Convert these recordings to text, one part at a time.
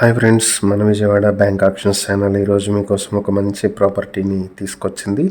Hi friends, మన Vijayawada bank actions channel ఈరోజు మీకోసం ఒక మంచి ప్రాపర్టీని తీసుకొచ్చింది.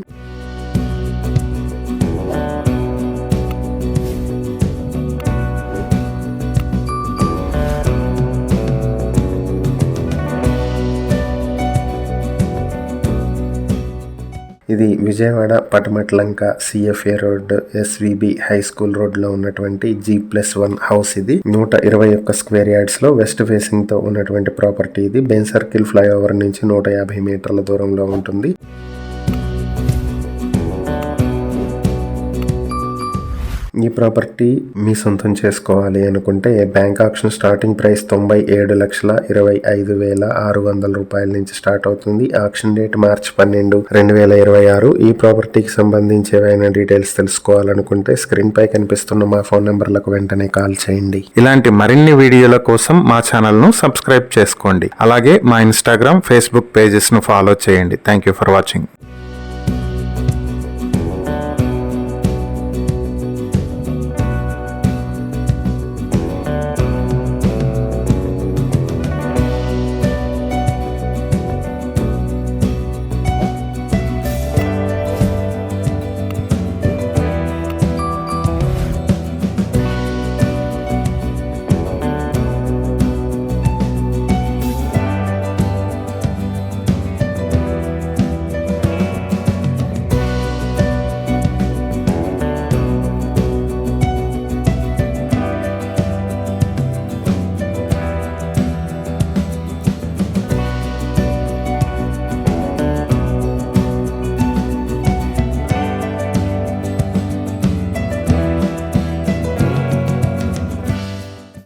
ఇది Vijayawada Patamatlanka CFA road SVB high school road లో ఉన్నటువంటి G+1 హౌస్. ఇది 121 స్క్వేర్ యార్డ్స్ లో వెస్ట్ ఫేసింగ్ తో ఉన్నటువంటి ప్రాపర్టీ. ఇది బెన్ సర్కిల్ ఫ్లైఓవర్ నుంచి 150 మీటర్ల దూరంలో ఉంటుంది. ఈ ప్రాపర్టీ మీ సొంతం చేసుకోవాలి అనుకుంటే బ్యాంక్ ఆక్షన్ స్టార్టింగ్ ప్రైస్ 97,25,600 రూపాయల నుంచి స్టార్ట్ అవుతుంది. ఆక్షన్ డేట్ మార్చి 12, 2026. ఈ ప్రాపర్టీకి సంబంధించి ఏవైనా డీటెయిల్స్ తెలుసుకోవాలనుకుంటే స్క్రీన్ పై కనిపిస్తున్న మా ఫోన్ నెంబర్లకు వెంటనే కాల్ చేయండి. ఇలాంటి మరిన్ని వీడియోల కోసం మా ఛానల్ ను సబ్స్క్రైబ్ చేసుకోండి. అలాగే మా ఇన్స్టాగ్రామ్, ఫేస్బుక్ పేజెస్ ను ఫాలో చేయండి. Thank you for watching.